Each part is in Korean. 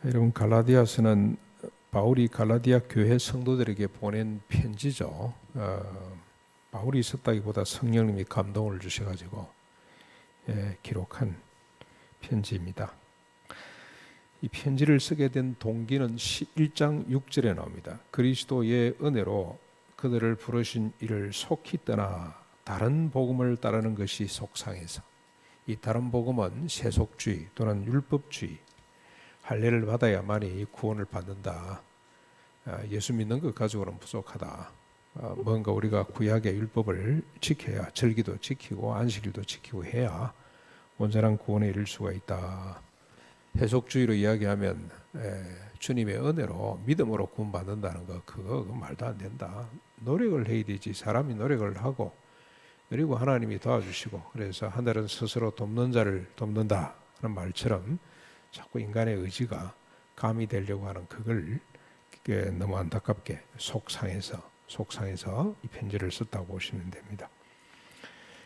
여러분, 갈라디아서는 바울이 갈라디아 교회 성도들에게 보낸 편지죠. 바울이 썼다기보다 성령님이 감동을 주셔가지고 기록한 편지입니다. 이 편지를 쓰게 된 동기는 1장 6절에 나옵니다. 그리스도의 은혜로 그들을 부르신 이를 속히 떠나 다른 복음을 따르는 것이 속상해서, 이 다른 복음은 세속주의 또는 율법주의, 할례를 받아야만이 구원을 받는다, 예수 믿는 것 가지고는 부족하다, 뭔가 우리가 구약의 율법을 지켜야, 절기도 지키고 안식일도 지키고 해야 온전한 구원에 이를 수가 있다. 세속주의로 이야기하면 주님의 은혜로 믿음으로 구원받는다는 거, 그거 말도 안 된다. 노력을 해야 되지. 사람이 노력을 하고, 그리고 하나님이 도와주시고, 그래서 하늘은 스스로 돕는 자를 돕는다 하는 말처럼 자꾸 인간의 의지가 감이 되려고 하는 그걸 너무 안타깝게 속상해서 이 편지를 썼다고 보시면 됩니다.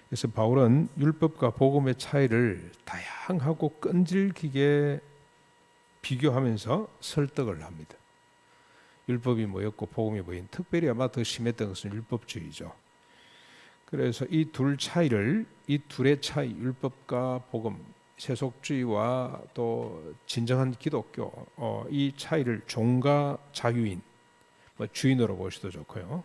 그래서 바울은 율법과 복음의 차이를 다양하고 끈질기게 비교하면서 설득을 합니다. 율법이 뭐였고 복음이 뭐인, 특별히 아마 더 심했던 것은 율법주의죠. 그래서 이 둘의 차이, 율법과 복음, 세속주의와 또 진정한 기독교, 이 차이를 종과 자유인, 주인으로 보셔도 좋고요.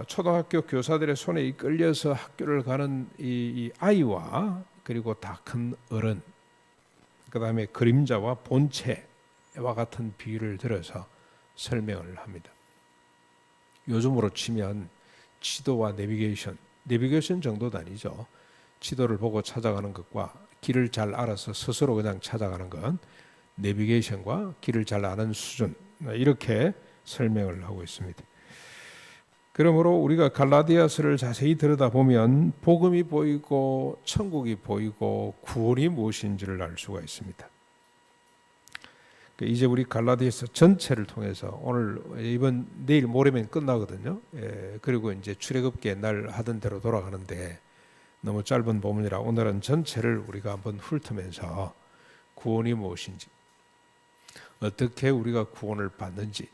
초등학교 교사들의 손에 이끌려서 학교를 가는 이 아이와, 그리고 다 큰 어른, 그 다음에 그림자와 본체와 같은 비유를 들어서 설명을 합니다. 요즘으로 치면 지도와 내비게이션 정도도 아니죠. 지도를 보고 찾아가는 것과 길을 잘 알아서 스스로 그냥 찾아가는 건 내비게이션과 길을 잘 아는 수준, 이렇게 설명을 하고 있습니다. 그러므로 우리가 갈라디아서를 자세히 들여다보면 복음이 보이고 천국이 보이고 구원이 무엇인지를 알 수가 있습니다. 이제 우리 갈라디아서 전체를 통해서 내일 모레면 끝나거든요. 그리고 이제 출애굽기 옛날 하던 대로 돌아가는데 너무 짧은 본문이라 오늘은 전체를 우리가 한번 훑으면서 구원이 무엇인지, 어떻게 우리가 구원을 받는지,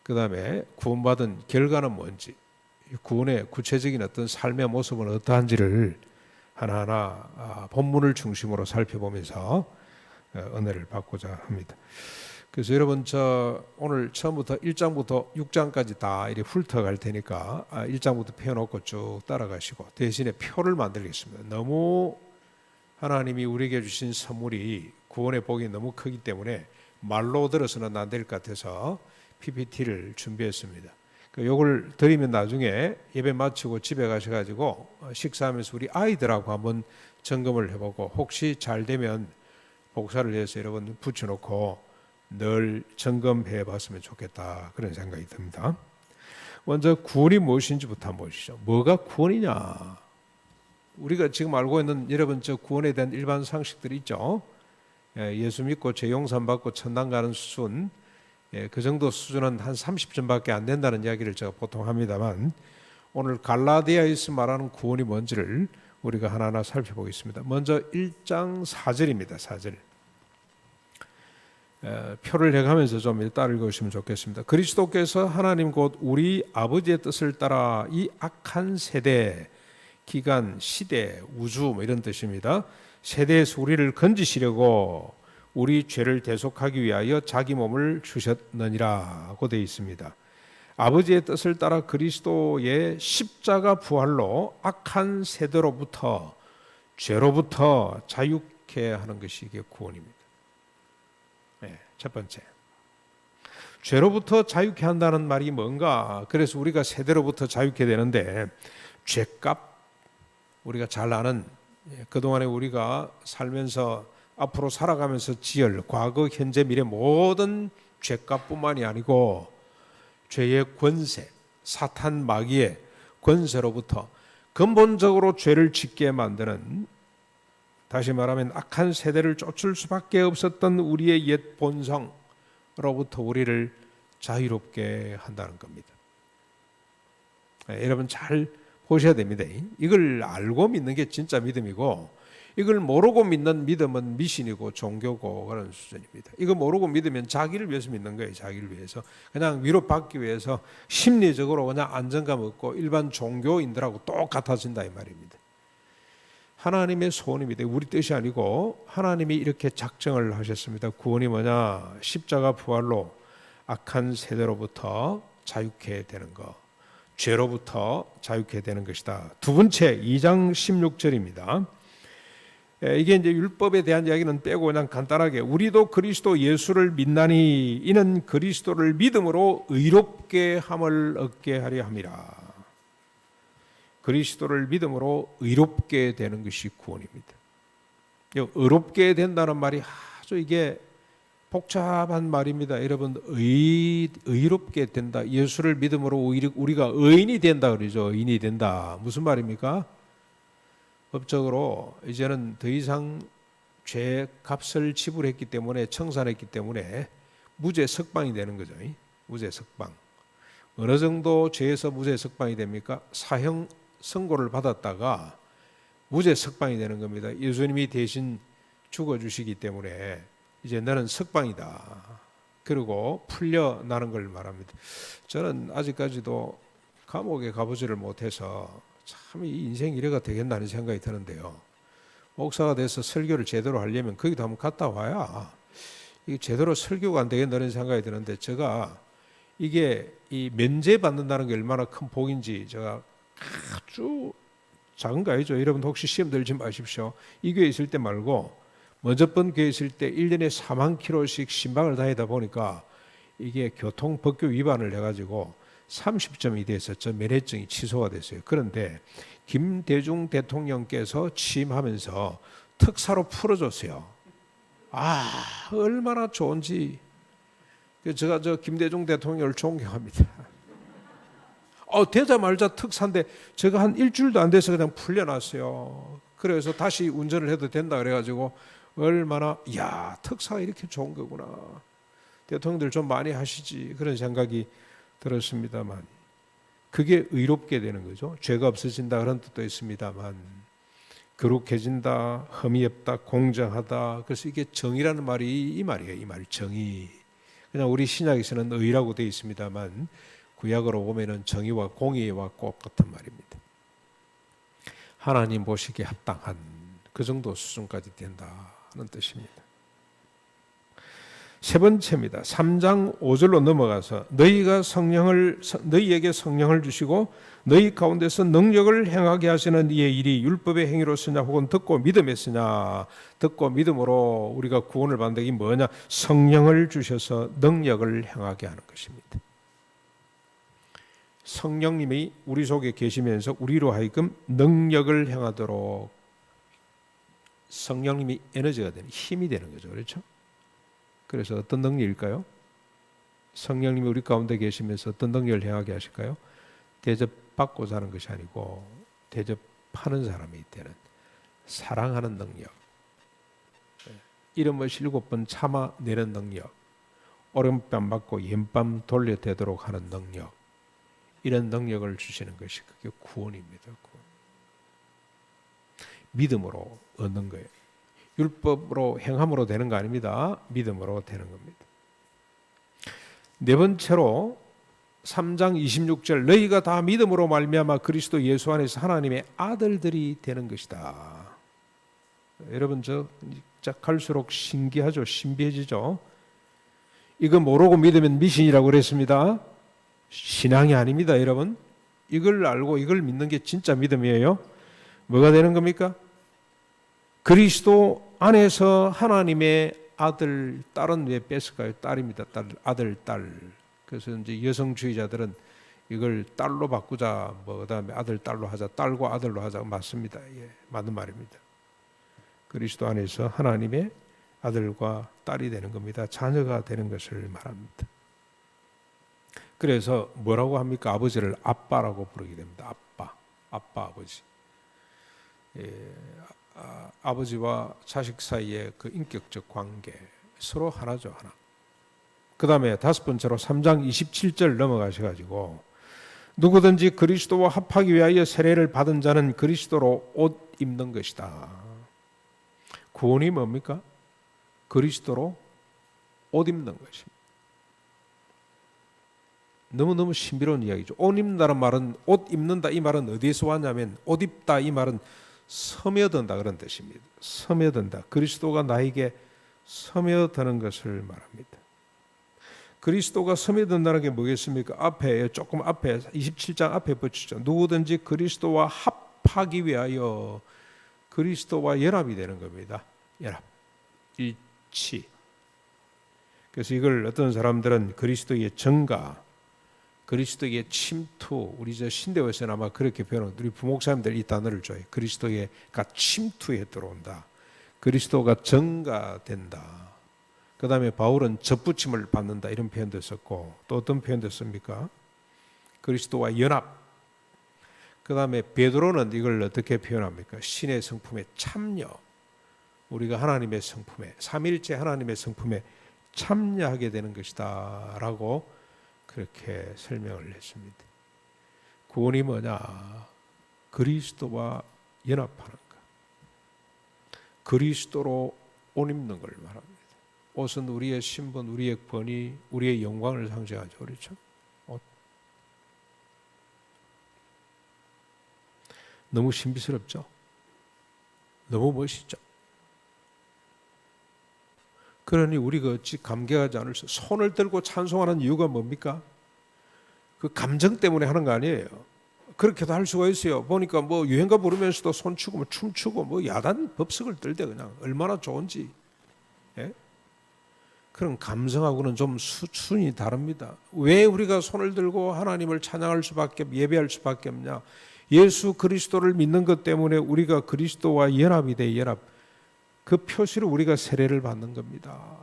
그 다음에 구원받은 결과는 뭔지, 구원의 구체적인 어떤 삶의 모습은 어떠한지를 하나하나 본문을 중심으로 살펴보면서 은혜를 받고자 합니다. 그래서 여러분, 오늘 처음부터 1장부터 6장까지 다 이렇게 훑어갈 테니까 1장부터 펴놓고 쭉 따라가시고, 대신에 표를 만들겠습니다. 너무 하나님이 우리에게 주신 선물이, 구원의 복이 너무 크기 때문에 말로 들어서는 안 될 것 같아서 PPT를 준비했습니다. 이걸 드리면 나중에 예배 마치고 집에 가셔가지고 식사하면서 우리 아이들하고 한번 점검을 해보고, 혹시 잘 되면 복사를 해서 여러분 붙여놓고 늘 점검해 봤으면 좋겠다, 그런 생각이 듭니다. 먼저 구원이 무엇인지부터 한번 보시죠. 뭐가 구원이냐? 우리가 지금 알고 있는 여러분 구원에 대한 일반 상식들이 있죠. 예수 믿고 죄 용서 받고 천당 가는 수준, 그 정도 수준은 한 30점밖에 안 된다는 이야기를 제가 보통 합니다만, 오늘 갈라디아에서 말하는 구원이 뭔지를 우리가 하나하나 살펴보겠습니다. 먼저 1장 4절입니다. 4절. 표를 해가면서 좀 따라 읽으시면 좋겠습니다. 그리스도께서 하나님 곧 우리 아버지의 뜻을 따라 이 악한 세대, 기간, 시대, 우주 이런 뜻입니다. 세대에서 우리를 건지시려고 우리 죄를 대속하기 위하여 자기 몸을 주셨느니라고 되어 있습니다. 아버지의 뜻을 따라 그리스도의 십자가 부활로 악한 세대로부터, 죄로부터 자유케 하는 것이 이게 구원입니다. 첫 번째, 죄로부터 자유케 한다는 말이 뭔가? 그래서 우리가 세대로부터 자유케 되는데, 죄값, 우리가 잘 아는, 그동안에 우리가 살면서 앞으로 살아가면서 지을 과거, 현재, 미래 모든 죄값뿐만이 아니고 죄의 권세, 사탄 마귀의 권세로부터 근본적으로 죄를 짓게 만드는, 다시 말하면 악한 세대를 쫓을 수밖에 없었던 우리의 옛 본성으로부터 우리를 자유롭게 한다는 겁니다. 여러분 잘 보셔야 됩니다. 이걸 알고 믿는 게 진짜 믿음이고, 이걸 모르고 믿는 믿음은 미신이고 종교고 그런 수준입니다. 이거 모르고 믿으면 자기를 위해서 믿는 거예요. 자기를 위해서. 그냥 위로받기 위해서 심리적으로 그냥 안정감 얻고 일반 종교인들하고 똑같아진다 이 말입니다. 하나님의 소원입니다. 우리 뜻이 아니고 하나님이 이렇게 작정을 하셨습니다. 구원이 뭐냐? 십자가 부활로 악한 세대로부터 자유케 되는 것, 죄로부터 자유케 되는 것이다. 두 번째 2장 16절입니다. 이게 이제 율법에 대한 이야기는 빼고 그냥 간단하게 우리도 그리스도 예수를 믿나니 이는 그리스도를 믿음으로 의롭게 함을 얻게 하려 함이라. 그리스도를 믿음으로 의롭게 되는 것이 구원입니다. 의롭게 된다는 말이 아주 이게 복잡한 말입니다. 여러분 의롭게 된다. 예수를 믿음으로 우리가 의인이 된다 그러죠. 의인이 된다. 무슨 말입니까? 법적으로 이제는 더 이상 죄 값을 지불했기 때문에 청산했기 때문에 무죄 석방이 되는 거죠. 무죄 석방. 어느 정도 죄에서 무죄 석방이 됩니까? 사형 선고를 받았다가 무죄 석방이 되는 겁니다. 예수님이 대신 죽어주시기 때문에 이제 너는 석방이다. 그리고 풀려나는 걸 말합니다. 저는 아직까지도 감옥에 가보지를 못해서 참 이 인생 이래가 되겠다는 생각이 드는데요. 목사가 돼서 설교를 제대로 하려면 거기도 한번 갔다 와야 이게 제대로 설교가 안 되겠다는 생각이 드는데 제가 이게 이 면제 받는다는 게 얼마나 큰 복인지 제가 아주 작은 거 아니죠. 여러분 혹시 시험 들지 마십시오. 이 교회 있을 때 말고 먼저 번 교회 있을 때 1년에 4만 킬로씩 신방을 다니다 보니까 이게 교통법규 위반을 해가지고 30점이 돼서 저 면허증이 취소가 됐어요. 그런데 김대중 대통령께서 취임하면서 특사로 풀어줬어요. 얼마나 좋은지. 제가 저 김대중 대통령을 존경합니다. 되자마자 특사인데 제가 한 일주일도 안 돼서 그냥 풀려났어요. 그래서 다시 운전을 해도 된다 그래가지고 얼마나 특사가 이렇게 좋은 거구나. 대통령들 좀 많이 하시지 그런 생각이 들었습니다만 그게 의롭게 되는 거죠. 죄가 없어진다 그런 뜻도 있습니다만 거룩해진다, 흠이 없다, 공정하다. 그래서 이게 정의라는 말이 이 말이에요. 이 말 정의. 그냥 우리 신약에서는 의라고 되어 있습니다만 구약으로 보면은 정의와 공의와 꼭 같은 말입니다. 하나님 보시기에 합당한 그 정도 수준까지 된다는 뜻입니다. 세 번째입니다. 3장 5절로 넘어가서 너희에게 성령을 주시고 너희 가운데서 능력을 행하게 하시는 이의 일이 율법의 행위로 쓰냐 혹은 듣고 믿음에 쓰냐. 듣고 믿음으로 우리가 구원을 받는 게 뭐냐? 성령을 주셔서 능력을 행하게 하는 것입니다. 성령님이 우리 속에 계시면서 우리로 하여금 능력을 행하도록 성령님이 에너지가 되는 힘이 되는 거죠. 그렇죠? 그래서 어떤 능력일까요? 성령님이 우리 가운데 계시면서 어떤 능력을 행하게 하실까요? 대접받고자 하는 것이 아니고 대접하는 사람이 되는 사랑하는 능력, 이름을 7번 참아내는 능력, 오른밤 받고 왼밤 돌려대도록 하는 능력, 이런 능력을 주시는 것이 그게 구원입니다. 구원. 믿음으로 얻는 거예요. 율법으로 행함으로 되는 거 아닙니다. 믿음으로 되는 겁니다. 네 번째로 3장 26절 너희가 다 믿음으로 말미암아 그리스도 예수 안에서 하나님의 아들들이 되는 것이다. 여러분 저 갈수록 신기하죠. 신비해지죠. 이거 모르고 믿으면 미신이라고 그랬습니다. 신앙이 아닙니다. 여러분 이걸 알고 이걸 믿는 게 진짜 믿음이에요. 뭐가 되는 겁니까? 그리스도 안에서 하나님의 아들, 딸은 왜 뺐을까요? 딸입니다. 아들, 딸. 그래서 이제 여성주의자들은 이걸 딸로 바꾸자, 그다음에 아들, 딸로 하자, 딸과 아들로 하자. 맞습니다. 예, 맞는 말입니다. 그리스도 안에서 하나님의 아들과 딸이 되는 겁니다. 자녀가 되는 것을 말합니다. 그래서 뭐라고 합니까? 아버지를 아빠라고 부르게 됩니다. 아빠, 아버지. 예, 아버지와 자식 사이의 그 인격적 관계 서로 하나죠. 하나. 그 다음에 다섯 번째로 3장 27절 넘어가셔가지고 누구든지 그리스도와 합하기 위하여 세례를 받은 자는 그리스도로 옷 입는 것이다. 구원이 뭡니까? 그리스도로 옷 입는 것입니다. 너무너무 신비로운 이야기죠. 옷 입는다는 말은, 옷 입는다 이 말은 어디에서 왔냐면, 옷 입다 이 말은 스며든다 그런 뜻입니다. 스며든다. 그리스도가 나에게 스며드는 것을 말합니다. 그리스도가 스며든다는 게 뭐겠습니까? 앞에, 조금 앞에 27장 앞에 붙이죠. 누구든지 그리스도와 합하기 위하여 그리스도와 연합이 되는 겁니다. 연합, 일치. 그래서 이걸 어떤 사람들은 그리스도의 증가, 그리스도의 침투, 우리 저 신대에서는 아마 그렇게 표현하고, 우리 부목사님들 이 단어를 좋아해요. 그리스도가 침투에 들어온다. 그리스도가 증가된다. 그 다음에 바울은 접붙임을 받는다 이런 표현도 썼고, 또 어떤 표현도 씁니까? 그리스도와 연합. 그 다음에 베드로는 이걸 어떻게 표현합니까? 신의 성품에 참여. 우리가 하나님의 성품에, 삼일째 하나님의 성품에 참여하게 되는 것이다 라고 그렇게 설명을 했습니다. 구원이 뭐냐? 그리스도와 연합하는 것, 그리스도로 옷 입는 걸 말합니다. 옷은 우리의 신분, 우리의 권위, 우리의 영광을 상징하죠. 그렇죠? 옷. 너무 신비스럽죠? 너무 멋있죠? 그러니 우리가 어찌 감개하지 않을 수, 손을 들고 찬송하는 이유가 뭡니까? 그 감정 때문에 하는 거 아니에요. 그렇게도 할 수가 있어요. 보니까 뭐 유행가 부르면서도 손추고 뭐 춤추고 뭐 야단 법석을 떨대 그냥 얼마나 좋은지. 예? 그런 감성하고는 좀 수준이 다릅니다. 왜 우리가 손을 들고 하나님을 찬양할 수밖에, 예배할 수밖에 없냐? 예수 그리스도를 믿는 것 때문에 우리가 그리스도와 연합이 돼, 연합. 그 표시로 우리가 세례를 받는 겁니다.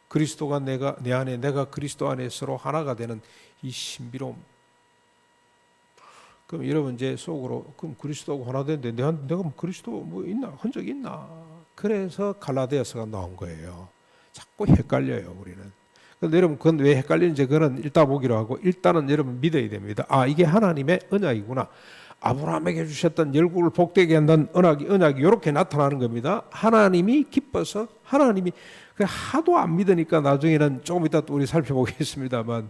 그리스도가 내 안에, 내가 그리스도 안에 서로 하나가 되는 이 신비로움. 그럼 여러분 이제 속으로, 그럼 그리스도하고 하나 되는데 내가 그리스도 뭐 있나? 흔적이 있나? 그래서 갈라디아서가 나온 거예요. 자꾸 헷갈려요, 우리는. 근데 여러분, 그건 왜 헷갈리는지 그건 일단 보기로 하고, 일단은 여러분 믿어야 됩니다. 아, 이게 하나님의 언약이구나. 아브라함에게 주셨던 열국을 복되게 한다는 언약이 이렇게 나타나는 겁니다. 하나님이 기뻐서, 하나님이 하도 안 믿으니까 나중에는 조금 이따 또 우리 살펴보겠습니다만,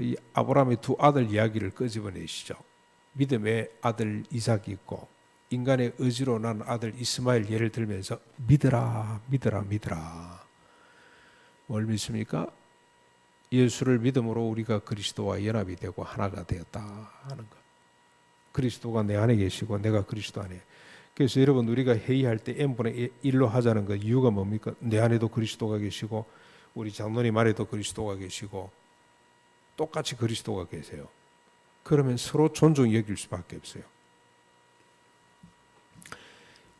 이 아브라함의 두 아들 이야기를 끄집어내시죠. 믿음의 아들 이삭이 있고 인간의 의지로 난 아들 이스마엘 예를 들면서 믿으라, 믿으라, 믿으라. 뭘 믿습니까? 예수를 믿음으로 우리가 그리스도와 연합이 되고 하나가 되었다 하는 것. 그리스도가 내 안에 계시고 내가 그리스도 안에. 그래서 여러분 우리가 회의할 때 n분의 1로 하자는 그 이유가 뭡니까? 내 안에도 그리스도가 계시고 우리 장로님 안에도 그리스도가 계시고 똑같이 그리스도가 계세요. 그러면 서로 존중히 여길 수밖에 없어요.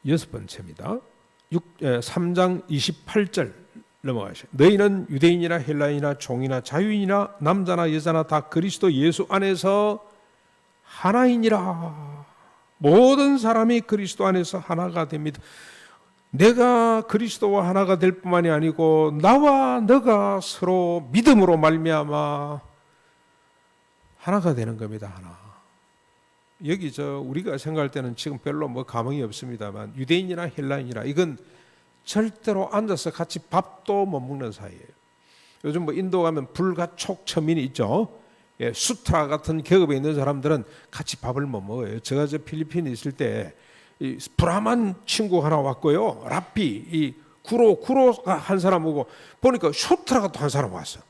여섯 번째입니다. 3장 28절 넘어가시죠. 너희는 유대인이나 헬라인이나 종이나 자유인이나 남자나 여자나 다 그리스도 예수 안에서 하나이니라. 모든 사람이 그리스도 안에서 하나가 됩니다. 내가 그리스도와 하나가 될 뿐만이 아니고 나와 너가 서로 믿음으로 말미암아 하나가 되는 겁니다. 하나. 여기 우리가 생각할 때는 지금 별로 뭐 감흥이 없습니다만 유대인이나 헬라인이나 이건 절대로 앉아서 같이 밥도 못 먹는 사이예요. 요즘 뭐 인도 가면 불가촉 처민이 있죠. 예, 수트라 같은 계급에 있는 사람들은 같이 밥을 못 먹어요. 제가 필리핀에 있을 때 이 브라만 친구 하나 왔고요. 라삐 이 구로가 한 사람 오고 보니까 슈트라가 또 한 사람 왔어.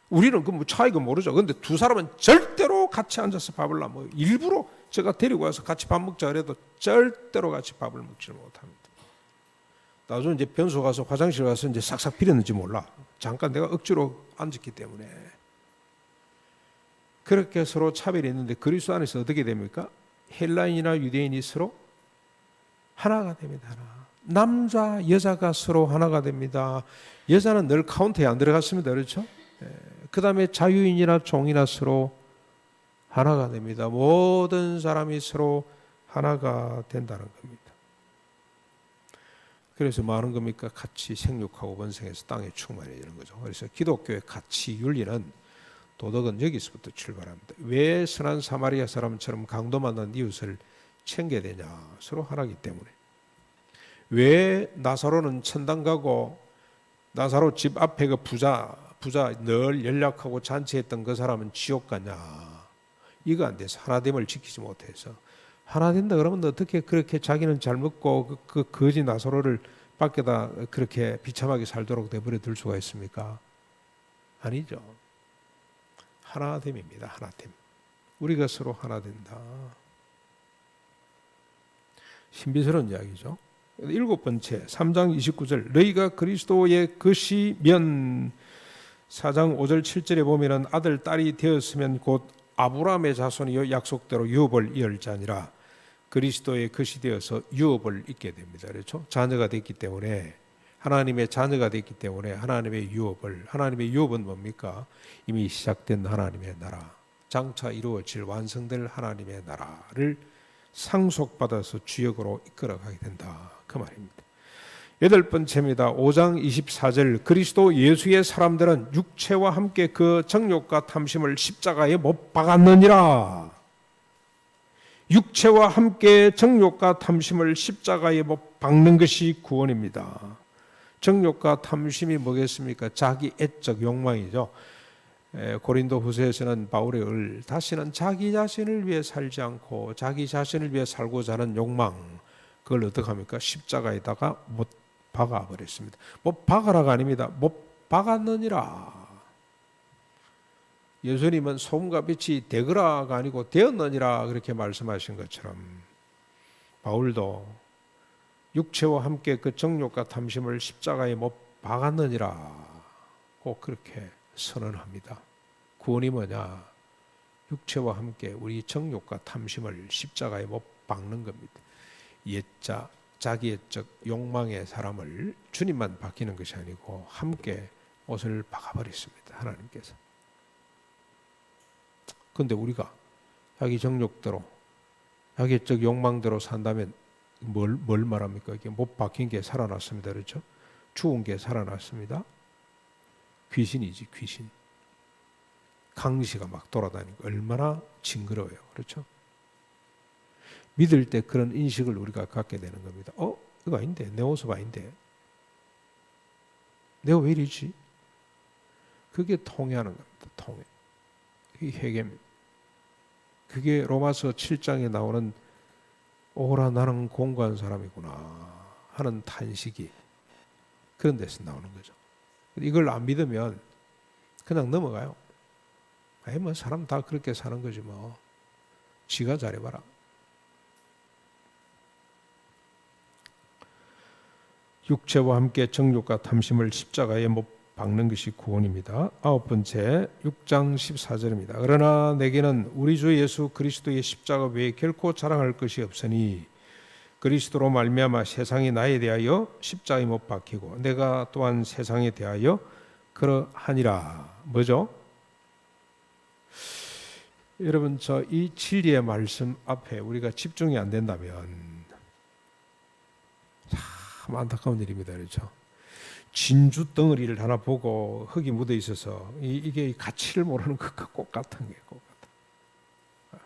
우리는 그 뭐 차이가 모르죠. 그런데 두 사람은 절대로 같이 앉아서 밥을 안 먹어요. 일부러 제가 데리고 와서 같이 밥 먹자 그래도 절대로 같이 밥을 먹지 못합니다. 나중에 이제 변소 가서 화장실 가서 이제 싹싹 비렸는지 몰라. 잠깐 내가 억지로 앉았기 때문에. 그렇게 서로 차별이 있는데 그리스도 안에서 어떻게 됩니까? 헬라인이나 유대인이 서로 하나가 됩니다. 하나. 남자, 여자가 서로 하나가 됩니다. 여자는 늘 카운트에 안 들어갔습니다. 그렇죠? 그 다음에 자유인이나 종이나 서로 하나가 됩니다. 모든 사람이 서로 하나가 된다는 겁니다. 그래서 뭐 하는 겁니까? 같이 생육하고 번성해서 땅에 충만해지는 거죠. 그래서 기독교의 가치 윤리는 도덕은 여기서부터 출발합니다. 왜 선한 사마리아 사람처럼 강도 만난 이웃을 챙겨야 되냐? 서로 하나이기 때문에. 왜 나사로는 천당 가고 나사로 집 앞에 그 부자 늘 연락하고 잔치했던 그 사람은 지옥 가냐? 이거 안 돼서 하나됨을 지키지 못해서 하나 된다 그러면 어떻게 그렇게 자기는 잘 먹고 그 거지 나사로를 밖에다 그렇게 비참하게 살도록 내버려 둘 수가 있습니까? 아니죠. 하나됨입니다. 하나됨. 우리가 서로 하나 된다. 신비스러운 이야기죠. 일곱 번째 3장 29절 너희가 그리스도의 것이면 4장 5절 7절에 보면은 아들 딸이 되었으면 곧 아브라함의 자손이요 약속대로 유업을 이을 자니라. 그리스도의 것이 되어서 유업을 잇게 됩니다. 그렇죠? 자녀가 됐기 때문에 하나님의 자녀가 됐기 때문에 하나님의 유업은 뭡니까? 이미 시작된 하나님의 나라, 장차 이루어질 완성될 하나님의 나라를 상속받아서 주역으로 이끌어가게 된다. 그 말입니다. 여덟 번째입니다. 5장 24절 그리스도 예수의 사람들은 육체와 함께 그 정욕과 탐심을 십자가에 못 박았느니라. 육체와 함께 정욕과 탐심을 십자가에 못 박는 것이 구원입니다. 정욕과 탐심이 뭐겠습니까? 자기 애적 욕망이죠. 고린도 후서에서는 바울의 을 다시는 자기 자신을 위해 살지 않고 자기 자신을 위해 살고자 하는 욕망, 그걸 어떻게 합니까? 십자가에다가 못 박아버렸습니다. 못 박아라가 아닙니다. 못 박았느니라. 예수님은 소금과 빛이 되거라가 아니고 되었느니라 그렇게 말씀하신 것처럼 바울도 육체와 함께 그 정욕과 탐심을 십자가에 못 박았느니라 꼭 그렇게 선언합니다. 구원이 뭐냐? 육체와 함께 우리 정욕과 탐심을 십자가에 못 박는 겁니다. 옛자 자기애적 욕망의 사람을 주님만 바뀌는 것이 아니고 함께 옷을 박아버렸습니다. 하나님께서. 그런데 우리가 자기 정욕대로 자기애적 욕망대로 산다면 뭘 말합니까? 이게 못 박힌 게 살아났습니다. 그렇죠? 죽은 게 살아났습니다. 귀신이지 귀신. 강시가 막 돌아다니고 얼마나 징그러워요. 그렇죠? 믿을 때 그런 인식을 우리가 갖게 되는 겁니다. 이거 아닌데 내 모습 아닌데 내가 왜 이러지? 그게 통회하는 겁니다. 통회. 그게 회개입니다. 그게 로마서 7장에 나오는 오라 나는 공고한 사람이구나 하는 탄식이 그런 데서 나오는 거죠. 이걸 안 믿으면 그냥 넘어가요. 뭐 사람 다 그렇게 사는 거지 뭐. 지가 잘해봐라. 육체와 함께 정욕과 탐심을 십자가에 못 박는 것이 구원입니다. 아홉 번째 6장 14절입니다. 그러나 내게는 우리 주 예수 그리스도의 십자가 외에 결코 자랑할 것이 없으니 그리스도로 말미암아 세상이 나에 대하여 십자가에 못 박히고 내가 또한 세상에 대하여 그러하니라. 뭐죠? 여러분 저 이 진리의 말씀 앞에 우리가 집중이 안 된다면 참 안타까운 일입니다. 그렇죠? 진주 덩어리를 하나 보고 흙이 묻어 있어서 이게 가치를 모르는 것과 꼭 같은 게 꼭 같아.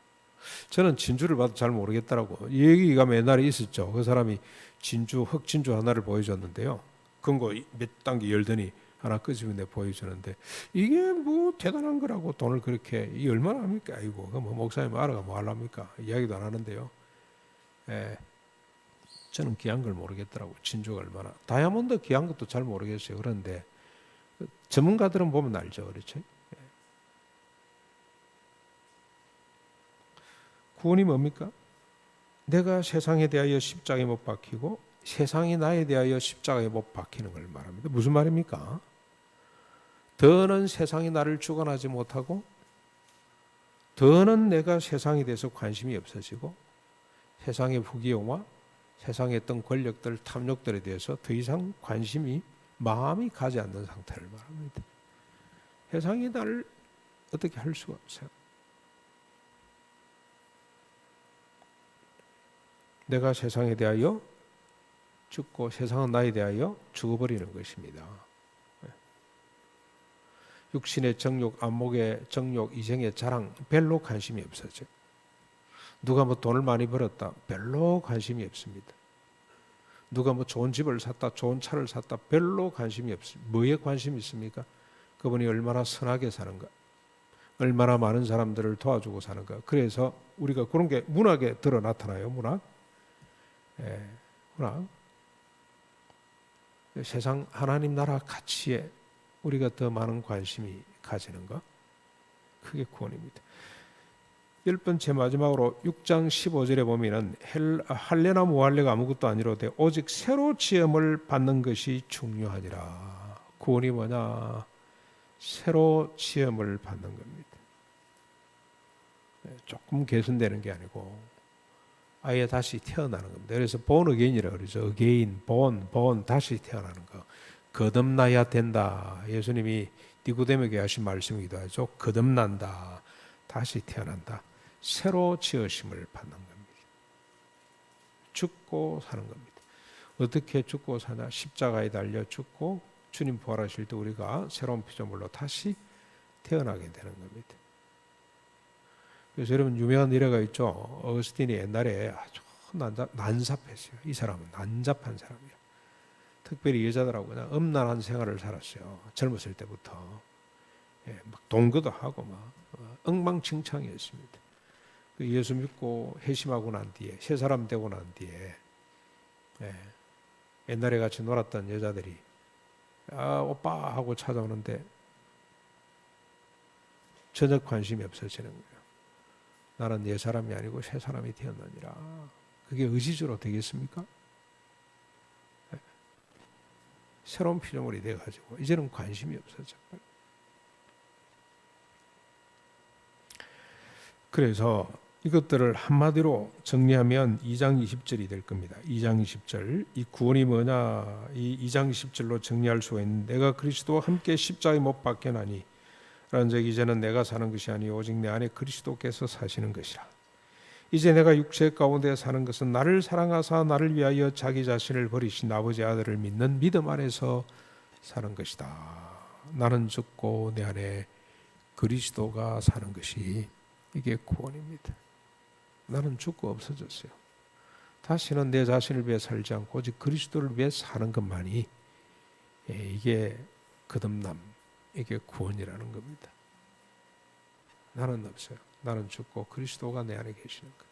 저는 진주를 봐도 잘 모르겠더라고. 이 얘기가 옛날에 있었죠. 그 사람이 흑진주 하나를 보여줬는데요. 근거 몇 단계 열더니 하나 끄집어 내 보여주는데 이게 뭐 대단한 거라고 돈을 그렇게 이 얼마나 합니까? 아이고 뭐 목사님 알아가 뭐 하랍니까? 이야기도 안 하는데요. 저는 귀한 걸 모르겠더라고. 진주가 얼마나. 다이아몬드 귀한 것도 잘 모르겠어요. 그런데 전문가들은 보면 알죠. 그렇죠? 구원이 뭡니까? 내가 세상에 대하여 십자가에 못 박히고 세상이 나에 대하여 십자가에 못 박히는 걸 말합니다. 무슨 말입니까? 더는 세상이 나를 주관하지 못하고 더는 내가 세상에 대해서 관심이 없어지고 세상의 부귀영화 세상의 어떤 권력들, 탐욕들에 대해서 더 이상 마음이 가지 않는 상태를 말합니다. 세상이 나를 어떻게 할 수가 없어요. 내가 세상에 대하여 죽고 세상은 나에 대하여 죽어버리는 것입니다. 육신의 정욕, 안목의 정욕, 이생의 자랑 별로 관심이 없어져요. 누가 뭐 돈을 많이 벌었다 별로 관심이 없습니다. 누가 뭐 좋은 집을 샀다, 좋은 차를 샀다 별로 관심이 없어요. 뭐에 관심이 있습니까? 그분이 얼마나 선하게 사는가, 얼마나 많은 사람들을 도와주고 사는가. 그래서 우리가 그런 게 문학에 드러 나타나요. 문학. 문학. 세상 하나님 나라 가치에 우리가 더 많은 관심이 가지는 것, 그게 구원입니다. 10번째 마지막으로 6장 15절에 보면은 할례나 무할례가 아무것도 아니로되 오직 새로 지음을 받는 것이 중요하니라. 구원이 뭐냐? 새로 지음을 받는 겁니다. 조금 개선되는 게 아니고 아예 다시 태어나는 겁니다. 그래서 born again이라고 그러죠. again, born, 다시 태어나는 거. 거듭나야 된다. 예수님이 니고데모에게 하신 말씀이기도 하죠. 거듭난다. 다시 태어난다. 새로 지으심을 받는 겁니다. 죽고 사는 겁니다. 어떻게 죽고 사냐? 십자가에 달려 죽고 주님 부활하실 때 우리가 새로운 피조물로 다시 태어나게 되는 겁니다. 그래서 여러분 유명한 일화가 있죠. 어거스틴이 옛날에 아주 난잡했어요. 이 사람은 난잡한 사람이에요. 특별히 여자들하고 그냥 음란한 생활을 살았어요. 젊었을 때부터. 막 동거도 하고 막 엉망진창이었습니다. 예수 믿고 회심하고 난 뒤에, 새 사람 되고 난 뒤에 옛날에 같이 놀았던 여자들이 오빠 하고 찾아오는데 전혀 관심이 없어지는 거예요. 나는 옛 사람이 아니고 새 사람이 되었느니라. 그게 의지적으로 되겠습니까? 새로운 피조물이 돼가지고 이제는 관심이 없어져. 그래서 이것들을 한마디로 정리하면 2장 20절이 될 겁니다. 2장 20절. 이 구원이 뭐냐? 이 2장 20절로 정리할 수가 있는데, 내가 그리스도와 함께 십자가에 못 박혀나니 라는 적 이제는 내가 사는 것이 아니요 오직 내 안에 그리스도께서 사시는 것이라. 이제 내가 육체 가운데 사는 것은 나를 사랑하사 나를 위하여 자기 자신을 버리신 아버지 아들을 믿는 믿음 안에서 사는 것이다. 나는 죽고 내 안에 그리스도가 사는 것이, 이게 구원입니다. 나는 죽고 없어졌어요. 다시는 내 자신을 위해 살지 않고 오직 그리스도를 위해 사는 것만이 이게 거듭남, 이게 구원이라는 겁니다. 나는 없어요. 나는 죽고 그리스도가 내 안에 계시는 것.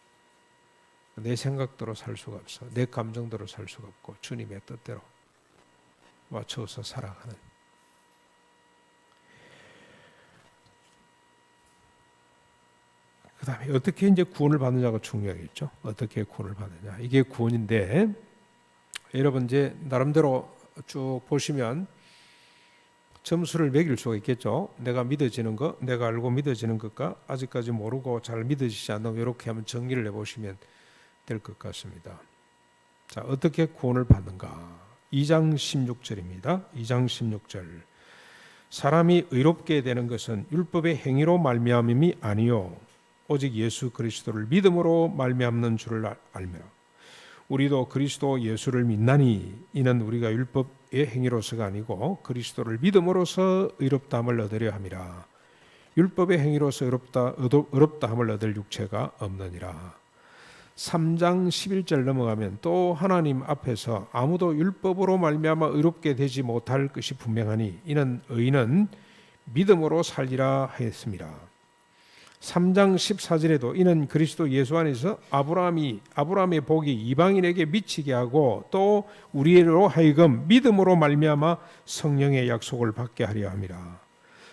내 생각대로 살 수가 없어. 내 감정대로 살 수가 없고 주님의 뜻대로 맞춰서 살아가는. 그 다음에 어떻게 이제 구원을 받느냐가 중요하겠죠. 어떻게 구원을 받느냐. 이게 구원인데, 여러분 이제 나름대로 쭉 보시면 점수를 매길 수가 있겠죠. 내가 믿어지는 것, 내가 알고 믿어지는 것과 아직까지 모르고 잘 믿어지지 않는, 이렇게 한번 정리를 해보시면 될 것 같습니다. 자, 어떻게 구원을 받는가? 2장 16절입니다. 2장 16절. 사람이 의롭게 되는 것은 율법의 행위로 말미암음이 아니요 오직 예수 그리스도를 믿음으로 말미암는 줄을 알며 우리도 그리스도 예수를 믿나니 이는 우리가 율법의 행위로서가 아니고 그리스도를 믿음으로써 의롭다함을 얻으려 함이라. 율법의 행위로서 의롭다함을 얻을 육체가 없느니라. 3장 11절 넘어가면 또 하나님 앞에서 아무도 율법으로 말미암아 의롭게 되지 못할 것이 분명하니 이는 의인은 믿음으로 살리라 하였습니다. 3장 14절에도 이는 그리스도 예수 안에서 아브라함의 복이 이방인에게 미치게 하고 또 우리로 하여금 믿음으로 말미암아 성령의 약속을 받게 하려 함이라.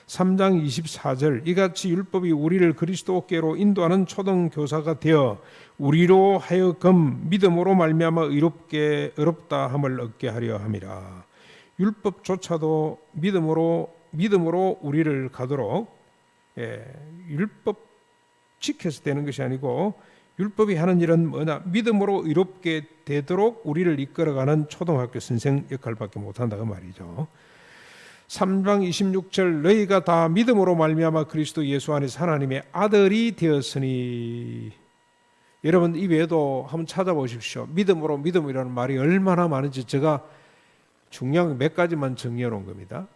3장 24절 이같이 율법이 우리를 그리스도께로 인도하는 초등교사가 되어 우리로 하여금 믿음으로 말미암아 의롭다함을 얻게 하려 함이라. 율법조차도 믿음으로 우리를 가도록 율법 지켜서 되는 것이 아니고 율법이 하는 일은 뭐냐? 믿음으로 의롭게 되도록 우리를 이끌어가는 초등학교 선생 역할밖에 못한다고 말이죠. 3장 26절 너희가 다 믿음으로 말미암아 그리스도 예수 안에서 하나님의 아들이 되었으니. 여러분 이 외에도 한번 찾아보십시오. 믿음이라는 말이 얼마나 많은지 제가 중요한 몇 가지만 정리해 놓은 겁니다.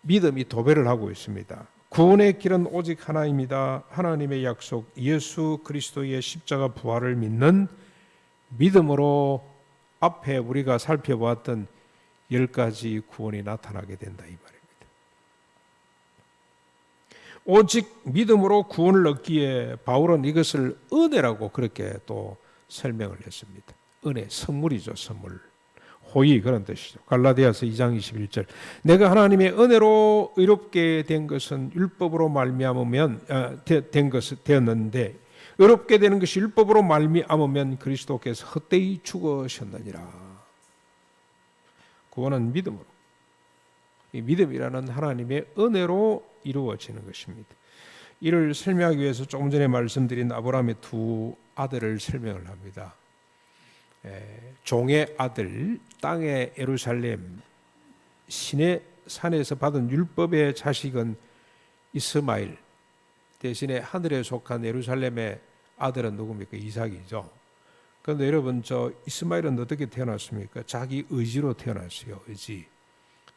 믿음이 도배를 하고 있습니다. 구원의 길은 오직 하나입니다. 하나님의 약속 예수 그리스도의 십자가 부활을 믿는 믿음으로 앞에 우리가 살펴보았던 10가지 구원이 나타나게 된다 이 말입니다. 오직 믿음으로 구원을 얻기에 바울은 이것을 은혜라고 그렇게 또 설명을 했습니다. 은혜, 선물이죠, 선물. 호의 그런 뜻이죠. 갈라디아서 2장 21절. 내가 하나님의 은혜로 의롭게 된 것은 율법으로 말미암으면 된 것이 되었는데 의롭게 되는 것이 율법으로 말미암으면 그리스도께서 헛되이 죽으셨느니라. 구원은 믿음으로. 이 믿음이라는 하나님의 은혜로 이루어지는 것입니다. 이를 설명하기 위해서 조금 전에 말씀드린 아브라함의 두 아들을 설명을 합니다. 종의 아들, 땅의 예루살렘, 신의 산에서 받은 율법의 자식은 이스마엘, 대신에 하늘에 속한 예루살렘의 아들은 누굽니까? 이삭이죠. 그런데 여러분, 저 이스마엘은 어떻게 태어났습니까? 자기 의지로 태어났어요. 의지.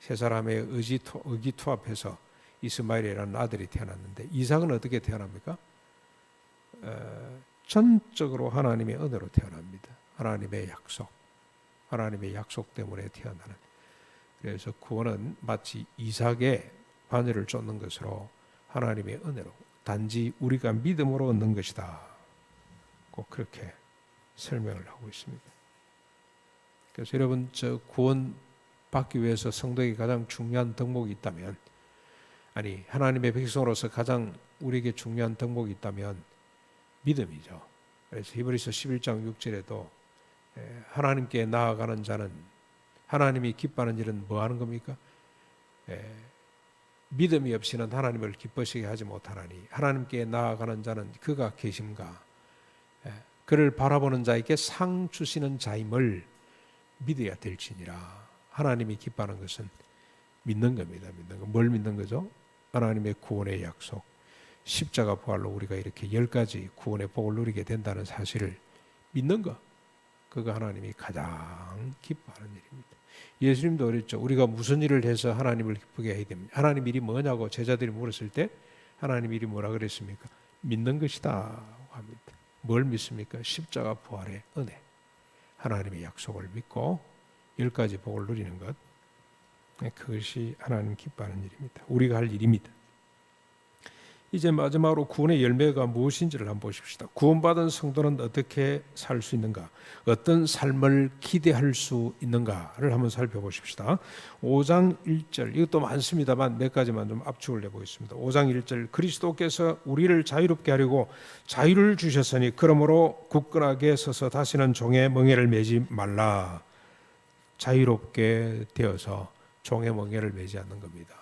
세 사람의 의기투합해서 이스마엘이라는 아들이 태어났는데, 이삭은 어떻게 태어납니까? 전적으로 하나님의 은혜로 태어납니다. 하나님의 약속 때문에 태어나는. 그래서 구원은 마치 이삭의 바늘을 쫓는 것으로 하나님의 은혜로, 단지 우리가 믿음으로 얻는 것이다. 꼭 그렇게 설명을 하고 있습니다. 그래서 여러분, 저 구원 받기 위해서 성도에게 가장 중요한 덕목이 있다면, 아니 하나님의 백성으로서 가장 우리에게 중요한 덕목이 있다면 믿음이죠. 그래서 히브리서 11장 6절에도 하나님께 나아가는 자는, 하나님이 기뻐하는 일은 뭐 하는 겁니까? 믿음이 없이는 하나님을 기쁘시게 하지 못하나니 하나님께 나아가는 자는 그가 계심과 그를 바라보는 자에게 상 주시는 자임을 믿어야 될지니라. 하나님이 기뻐하는 것은 믿는 겁니다. 믿는 거. 뭘 믿는 거죠? 하나님의 구원의 약속, 십자가 부활로 우리가 이렇게 10가지 구원의 복을 누리게 된다는 사실을 믿는 것, 그거 하나님이 가장 기뻐하는 일입니다. 예수님도 그랬죠. 우리가 무슨 일을 해서 하나님을 기쁘게 해야 됩니까? 하나님 일이 뭐냐고 제자들이 물었을 때 하나님 일이 뭐라 그랬습니까? 믿는 것이다 합니다. 뭘 믿습니까? 십자가 부활의 은혜, 하나님의 약속을 믿고 10가지 복을 누리는 것, 그것이 하나님 기뻐하는 일입니다. 우리가 할 일입니다. 이제 마지막으로 구원의 열매가 무엇인지를 한번 보십시다. 구원받은 성도는 어떻게 살 수 있는가? 어떤 삶을 기대할 수 있는가를 한번 살펴보십시다. 5장 1절, 이것도 많습니다만 몇 가지만 좀 압축을 해보겠습니다. 5장 1절, 그리스도께서 우리를 자유롭게 하려고 자유를 주셨으니 그러므로 굳건하게 서서 다시는 종의 멍에를 매지 말라. 자유롭게 되어서 종의 멍에를 매지 않는 겁니다.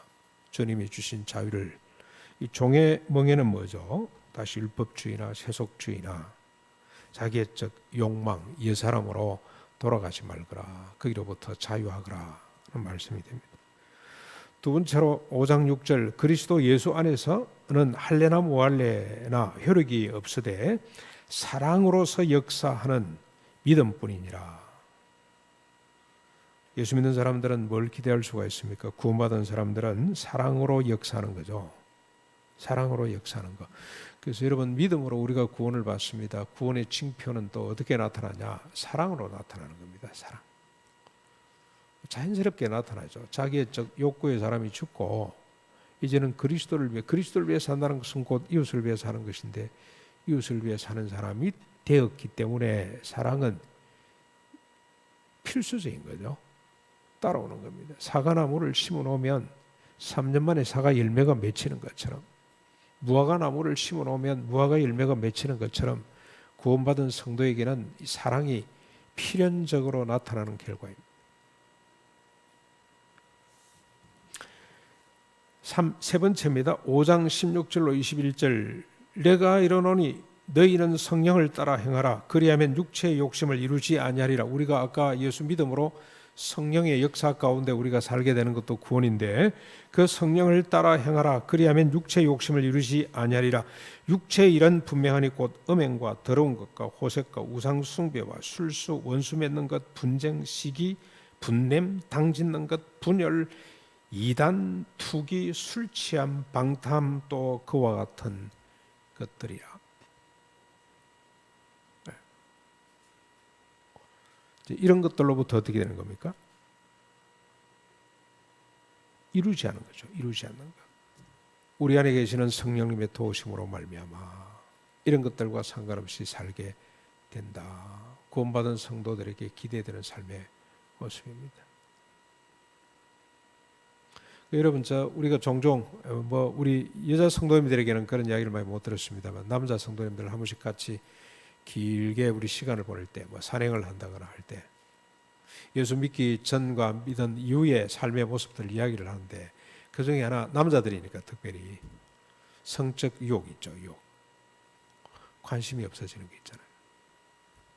주님이 주신 자유를. 이 종의 멍에는 뭐죠? 다시 율법주의나 세속주의나 자기의 욕망, 옛사람으로 돌아가지 말거라. 거기로부터 자유하거라 하는 말씀이 됩니다. 두 번째로 5장 6절, 그리스도 예수 안에서는 할례나 무할례나 효력이 없으되 사랑으로서 역사하는 믿음뿐이니라. 예수 믿는 사람들은 뭘 기대할 수가 있습니까? 구원받은 사람들은 사랑으로 역사하는 거죠. 사랑으로 역사하는 것. 그래서 여러분, 믿음으로 우리가 구원을 받습니다. 구원의 징표는 또 어떻게 나타나냐? 사랑으로 나타나는 겁니다. 사랑. 자연스럽게 나타나죠. 자기의 욕구의 사람이 죽고 이제는 그리스도를 위해 산다는 것은 곧 이웃을 위해 사는 것인데, 이웃을 위해 사는 사람이 되었기 때문에 사랑은 필수적인 거죠. 따라오는 겁니다. 사과나무를 심어놓으면 3년 만에 사과 열매가 맺히는 것처럼, 무화과 나무를 심어놓으면 무화과 열매가 맺히는 것처럼 구원받은 성도에게는 이 사랑이 필연적으로 나타나는 결과입니다. 세 번째입니다. 5장 16절로 21절, 내가 이르노니 너희는 성령을 따라 행하라. 그리하면 육체의 욕심을 이루지 아니하리라. 우리가 아까 예수 믿음으로 성령의 역사 가운데 우리가 살게 되는 것도 구원인데, 그 성령을 따라 행하라. 그리하면 육체의 욕심을 이루지 아니하리라. 육체의 일은 분명하니 곧 음행과 더러운 것과 호색과 우상 숭배와 술수, 원수 맺는 것, 분쟁, 시기, 분냄, 당짓는 것, 분열, 이단, 투기, 술 취함, 방탕, 또 그와 같은 것들이라. 이런 것들로부터 어떻게 되는 겁니까? 이루지 않는 거죠. 이루지 않는 것. 우리 안에 계시는 성령님의 도우심으로 말미암아 이런 것들과 상관없이 살게 된다. 구원받은 성도들에게 기대되는 삶의 모습입니다. 여러분, 우리가 종종 우리 여자 성도님들에게는 그런 이야기를 많이 못 들었습니다만 남자 성도님들 한 번씩 같이 길게 우리 시간을 보낼 때, 산행을 한다거나 할 때 예수 믿기 전과 믿은 이후의 삶의 모습들 이야기를 하는데 그 중에 하나, 남자들이니까 특별히 성적 유혹이 있죠. 유혹. 관심이 없어지는 게 있잖아요.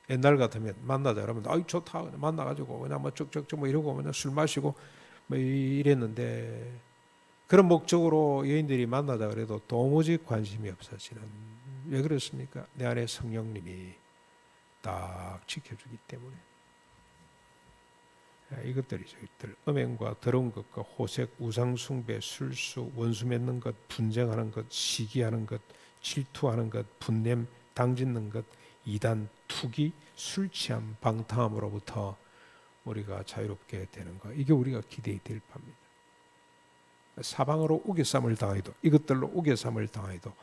옛날 같으면 만나자 그러면 아이 좋다 만나가지고 그냥 쭉쭉쭉 이러고 그냥 술 마시고 이랬는데 그런 목적으로 여인들이 만나자 그래도 도무지 관심이 없어지는. 왜 그렇습니까? 내 안에 성령님이 딱 지켜주기 때문에. 이것들이죠. 이것들 음행과 더러운 것과 호색, 우상숭배, 술수, 원수 맺는 것, 분쟁하는 것, 시기하는 것, 질투하는 것, 분냄, 당짓는 것, 이단, 투기, 술취함, 방탕함으로부터 우리가 자유롭게 되는 것. 이게 우리가 기대해야 될 바입니다. 사방으로 우겨쌈을 당해도, 이것들로 우겨쌈을 당해도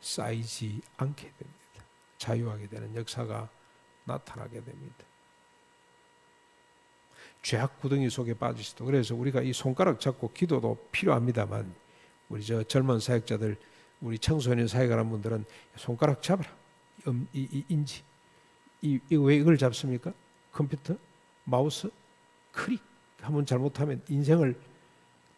쌓이지 않게 됩니다. 자유하게 되는 역사가 나타나게 됩니다. 죄악 구덩이 속에 빠지시도. 그래서 우리가 이 손가락 잡고 기도도 필요합니다만 우리 젊은 사역자들, 우리 청소년 사역하는 분들은 손가락 잡아라. 인지. 왜 이걸 잡습니까? 컴퓨터, 마우스, 클릭 한번 잘못하면 인생을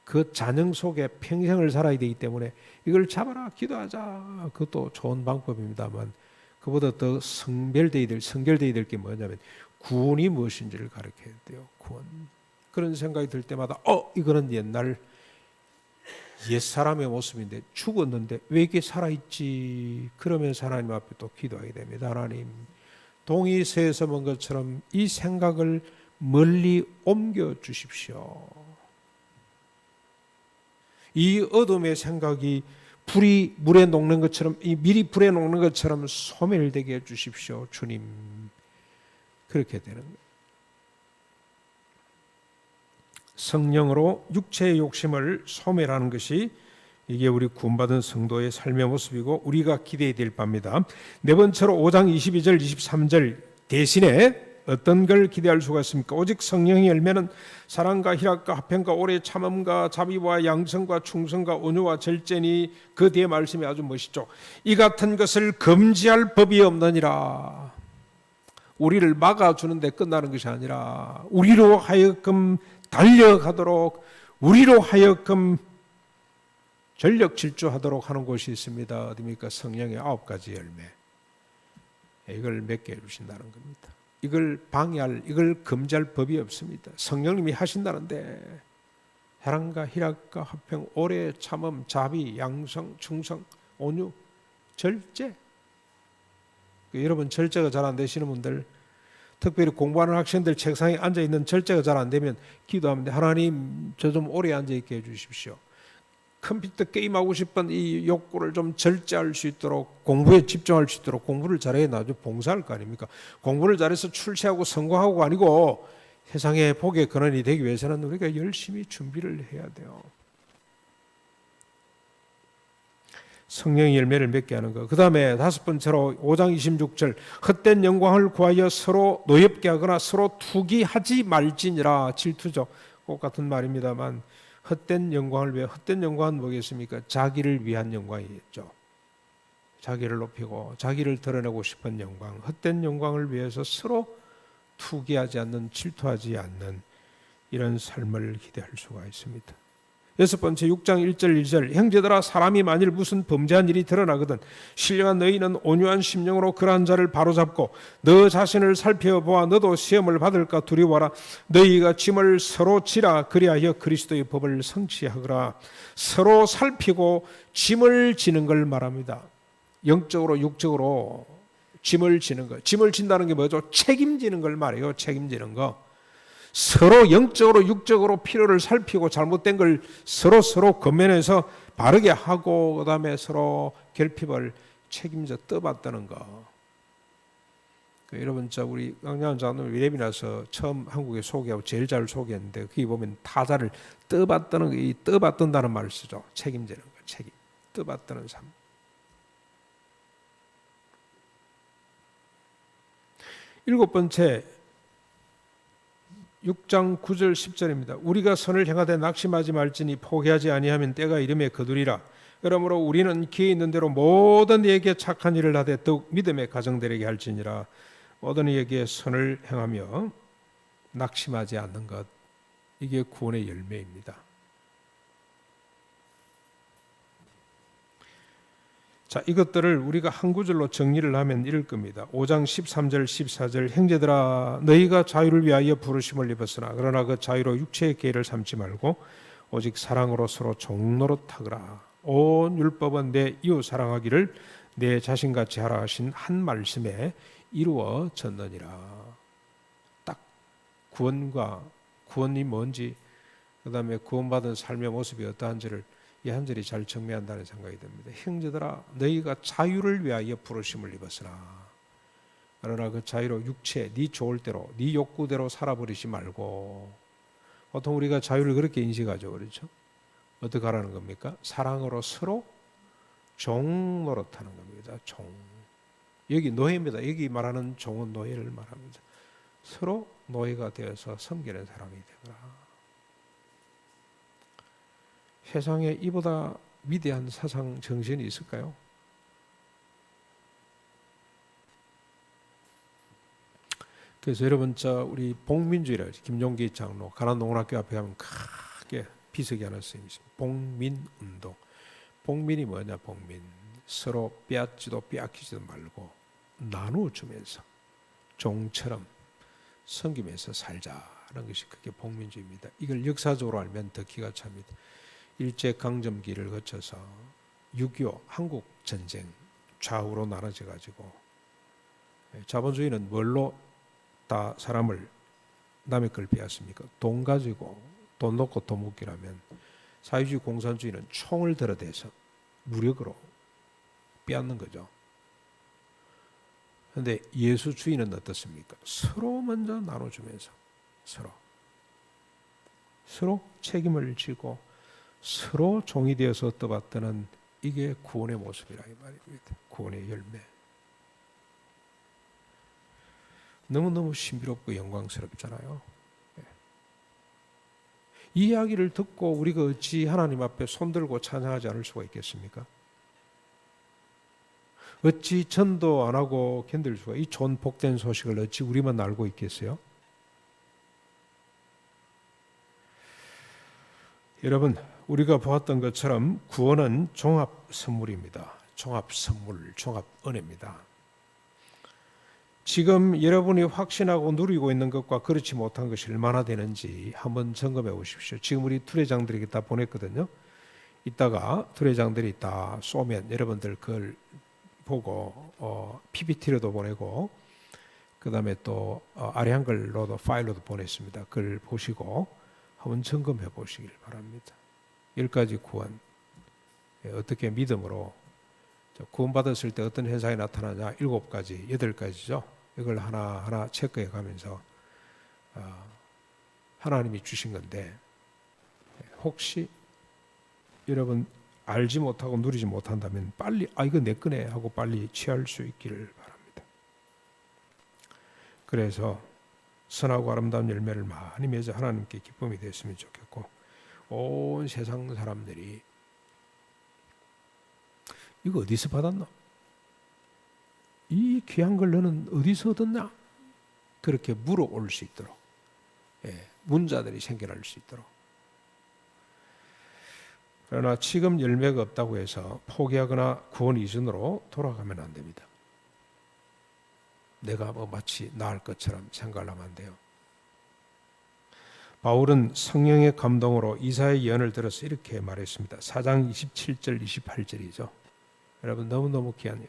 그 잔영 속에 평생을 살아야 되기 때문에 이걸 잡아라, 기도하자. 그것도 좋은 방법입니다만 그보다 더 성결되어야 될 게 뭐냐면 구원이 무엇인지를 가르쳐야 돼요. 구원. 그런 생각이 들 때마다 이거는 옛날 옛사람의 모습인데 죽었는데 왜 이게 살아있지? 그러면서 하나님 앞에 또 기도하게 됩니다. 하나님, 동이 새에서 먼 것처럼 이 생각을 멀리 옮겨 주십시오. 이 어둠의 생각이 불이 물에 녹는 것처럼, 이 밀이 불에 녹는 것처럼 소멸되게 해 주십시오. 주님. 그렇게 되는 거예요. 성령으로 육체의 욕심을 소멸하는 것이 이게 우리 구원받은 성도의 삶의 모습이고 우리가 기대해야 될 바입니다. 네 번째로 5장 22절 23절 대신에 어떤 걸 기대할 수가 있습니까? 오직 성령의 열매는 사랑과 희락과 화평과 오래 참음과 자비와 양성과 충성과 온유와 절제니, 그 뒤에 말씀이 아주 멋있죠. 이 같은 것을 금지할 법이 없느니라. 우리를 막아주는데 끝나는 것이 아니라 우리로 하여금 달려가도록, 우리로 하여금 전력 질주하도록 하는 곳이 있습니다. 어디입니까? 성령의 9가지 열매. 이걸 맺게 해주신다는 겁니다. 이걸 방해할, 이걸 금지할 법이 없습니다. 성령님이 하신다는데 사랑과 희락과 화평, 오래 참음, 자비, 양성, 충성, 온유, 절제. 여러분 절제가 잘 안 되시는 분들, 특별히 공부하는 학생들 책상에 앉아있는 절제가 잘 안 되면 기도합니다. 하나님, 저 좀 오래 앉아있게 해주십시오. 컴퓨터 게임하고 싶은 이 욕구를 좀 절제할 수 있도록, 공부에 집중할 수 있도록 공부를 잘해야 나중에 봉사할 거 아닙니까? 공부를 잘해서 출세하고 성공하고가 아니고 세상에 복의 근원이 되기 위해서는 우리가 열심히 준비를 해야 돼요. 성령의 열매를 맺게 하는 것. 그 다음에 5번째로 5장 26절 헛된 영광을 구하여 서로 노엽게 하거나 서로 투기하지 말지니라. 질투죠. 똑같은 말입니다만 헛된 영광을 위해, 헛된 영광은 뭐겠습니까? 자기를 위한 영광이겠죠. 자기를 높이고 자기를 드러내고 싶은 영광, 헛된 영광을 위해서 서로 투기하지 않는, 질투하지 않는 이런 삶을 기대할 수가 있습니다. 6번째 6장 1절 2절 형제들아, 사람이 만일 무슨 범죄한 일이 드러나거든 신령한 너희는 온유한 심령으로 그러한 자를 바로잡고 너 자신을 살펴보아 너도 시험을 받을까 두려워하라. 너희가 짐을 서로 지라. 그리하여 그리스도의 법을 성취하거라. 서로 살피고 짐을 지는 걸 말합니다. 영적으로 육적으로 짐을 지는 거. 짐을 진다는 게 뭐죠? 책임지는 걸 말해요. 책임지는 거. 서로 영적으로 육적으로 필요를 살피고 잘못된 걸 서로 건면해서 바르게 하고, 그 다음에 서로 결핍을 책임져 떠받드는 거. 여러분 우리 강량한 장로님 랩이나서 처음 한국에 소개하고 제일 잘 소개했는데 거기 보면 타자를 떠받드는 이 떠받든다는 말을 쓰죠. 책임지는 거, 책임. 떠받드는 삶. 일곱 번째 6장 9절 10절입니다. 우리가 선을 행하되 낙심하지 말지니 포기하지 아니하면 때가 이름에 거두리라. 그러므로 우리는 기회 있는 대로 모든 이에게 착한 일을 하되 더욱 믿음의 가정들에게 할지니라. 모든 이에게 선을 행하며 낙심하지 않는 것, 이게 구원의 열매입니다. 자, 이것들을 우리가 한 구절로 정리를 하면 이럴 겁니다. 5장 13절 14절 형제들아 너희가 자유를 위하여 부르심을 입었으나 그러나 그 자유로 육체의 계를 삼지 말고 오직 사랑으로 서로 종노릇하거라. 온 율법은 내 이웃 사랑하기를 내 자신같이 하라 하신 한 말씀에 이루어졌느니라. 딱 구원이 뭔지, 그 다음에 구원받은 삶의 모습이 어떠한지를 이 한 절이 잘 정리한다는 생각이 듭니다. 형제들아 너희가 자유를 위하여 부르심을 입었으나 그러나 그 자유로 육체 네 좋을 대로 네 욕구대로 살아버리지 말고. 보통 우리가 자유를 그렇게 인식하죠, 그렇죠? 어떻게 하라는 겁니까? 사랑으로 서로 종 노릇하는 겁니다. 종. 여기 노예입니다. 여기 말하는 종은 노예를 말합니다. 서로 노예가 되어서 섬기는 사람이 되거라. 세상에 이보다 위대한 사상 정신이 있을까요? 그래서 여러분 우리 복민주의라 김종기 장로 가난농원학교 앞에 가면 크게 비석이 하나 쓰여 있습니다. 복민운동. 복민이 뭐냐? 복민. 서로 빼앗지도 빼앗기지도 말고 나누어주면서 종처럼 섬기면서 살자는 것이 그게 복민주의입니다. 이걸 역사적으로 알면 더 기가 찹니다. 일제강점기를 거쳐서 6.25 한국전쟁 좌우로 나눠져 가지고 자본주의는 뭘로 다 사람을 남의 걸 빼앗습니까? 돈 가지고 돈 놓고 도묵기라면 사회주의 공산주의는 총을 들어대서 무력으로 빼앗는 거죠. 그런데 예수주의는 어떻습니까? 서로 먼저 나눠주면서 서로 책임을 지고 서로 종이 되어서 떠받드는 이게 구원의 모습이라 이 말입니다. 구원의 열매. 너무너무 신비롭고 영광스럽잖아요. 이 이야기를 듣고 우리가 어찌 하나님 앞에 손들고 찬양하지 않을 수가 있겠습니까? 어찌 전도 안 하고 견딜 수가, 이 좋은 복된 소식을 어찌 우리만 알고 있겠어요? 여러분, 우리가 보았던 것처럼 구원은 종합 선물입니다. 종합 선물, 종합 은혜입니다. 지금 여러분이 확신하고 누리고 있는 것과 그렇지 못한 것이 얼마나 되는지 한번 점검해 보십시오. 지금 우리 투례장들에게 다 보냈거든요. 이따가 투례장들이 다 쏘면 여러분들 그걸 보고 PPT로도 보내고 그 다음에 또 아래 한글로도 파일로도 보냈습니다. 그걸 보시고 한번 점검해 보시길 바랍니다. 10가지 구원, 어떻게 믿음으로 구원받았을 때 어떤 현상이 나타나냐, 7가지, 8가지죠. 이걸 하나하나 체크해 가면서 하나님이 주신 건데 혹시 여러분 알지 못하고 누리지 못한다면 빨리 이거 내 거네 하고 빨리 취할 수 있기를 바랍니다. 그래서 선하고 아름다운 열매를 많이 맺어 하나님께 기쁨이 됐으면 좋겠고 온 세상 사람들이 이거 어디서 받았나? 이 귀한 걸 너는 어디서 얻었냐? 그렇게 물어올 수 있도록 문자들이 생겨날 수 있도록. 그러나 지금 열매가 없다고 해서 포기하거나 구원 이전으로 돌아가면 안 됩니다. 내가 마치 나을 것처럼 생각을 하면 안 돼요. 바울은 성령의 감동으로 이사야의 예언을 들어서 이렇게 말했습니다. 4장 27절 28절이죠. 여러분 너무너무 귀하네요.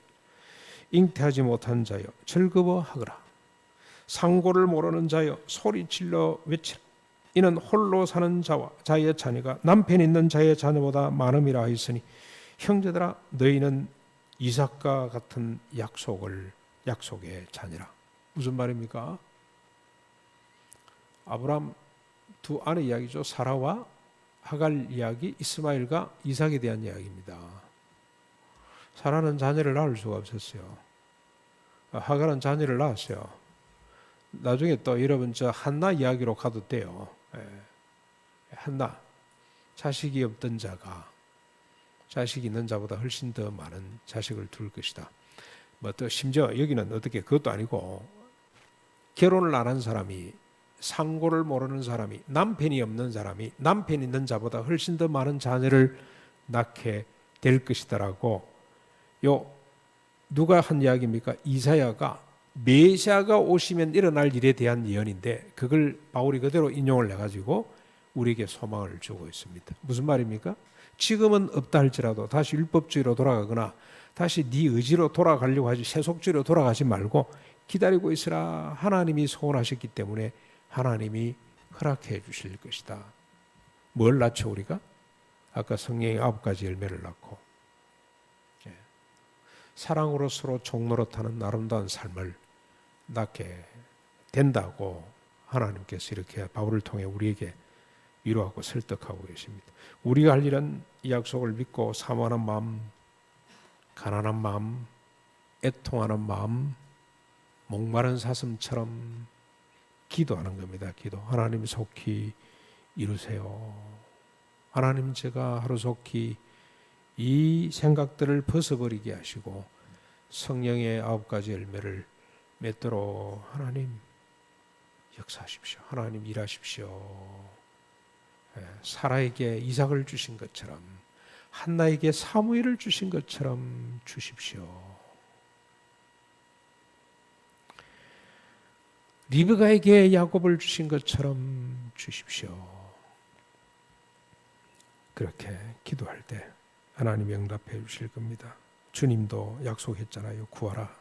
잉태하지 못한 자여 즐거워하거라. 상고를 모르는 자여 소리질러 외치라. 이는 홀로 사는 자와 자의 자녀가 남편 있는 자의 자녀보다 많음이라 하였으니 형제들아 너희는 이삭과 같은 약속의 자녀라. 무슨 말입니까? 아브라함 두 아내 이야기죠. 사라와 하갈 이야기, 이스마엘과 이삭에 대한 이야기입니다. 사라는 자녀를 낳을 수가 없었어요. 하갈은 자녀를 낳았어요. 나중에 또 여러분 저 한나 이야기로 가도 돼요. 한나, 자식이 없던 자가 자식이 있는 자보다 훨씬 더 많은 자식을 둘 것이다. 뭐 또 심지어 여기는 어떻게 그것도 아니고 결혼을 안 한 사람이, 상고를 모르는 사람이, 남편이 없는 사람이 남편 있는 자보다 훨씬 더 많은 자녀를 낳게 될 것이다라고 누가 한 이야기입니까? 이사야가 메시아가 오시면 일어날 일에 대한 예언인데 그걸 바울이 그대로 인용을 해가지고 우리에게 소망을 주고 있습니다. 무슨 말입니까? 지금은 없다 할지라도 다시 율법주의로 돌아가거나 다시 네 의지로 돌아가려고 하지 세속주의로 돌아가지 말고 기다리고 있으라. 하나님이 소원하셨기 때문에 하나님이 허락해 주실 것이다. 뭘 낳죠 우리가? 아까 성령의 9가지 열매를 낳고 사랑으로 서로 종노릇하는 아름다운 삶을 낳게 된다고 하나님께서 이렇게 바울을 통해 우리에게 위로하고 설득하고 계십니다. 우리가 할 일은 이 약속을 믿고 사모하는 마음, 가난한 마음, 애통하는 마음, 목마른 사슴처럼 기도하는 겁니다. 기도. 하나님 속히 이루세요. 하나님 제가 하루속히 이 생각들을 벗어버리게 하시고 성령의 9가지 열매를 맺도록 하나님 역사하십시오. 하나님 일하십시오. 사라에게 이삭을 주신 것처럼 한나에게 사무엘을 주신 것처럼 주십시오. 리브가에게 야곱을 주신 것처럼 주십시오. 그렇게 기도할 때 하나님이 응답해 주실 겁니다. 주님도 약속했잖아요. 구하라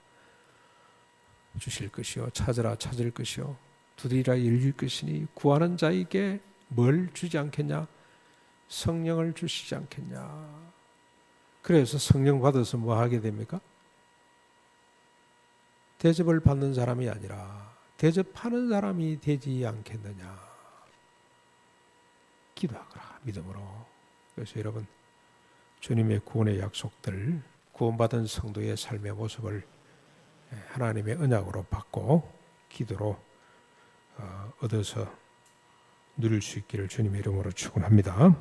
주실 것이요 찾으라 찾을 것이요 두드리라 열릴 것이니 구하는 자에게 뭘 주지 않겠냐? 성령을 주시지 않겠냐? 그래서 성령 받아서 뭐 하게 됩니까? 대접을 받는 사람이 아니라 대접하는 사람이 되지 않겠느냐? 기도하거라 믿음으로. 그래서 여러분 주님의 구원의 약속들, 구원받은 성도의 삶의 모습을 하나님의 언약으로 받고 기도로 얻어서 누릴 수 있기를 주님의 이름으로 축원합니다.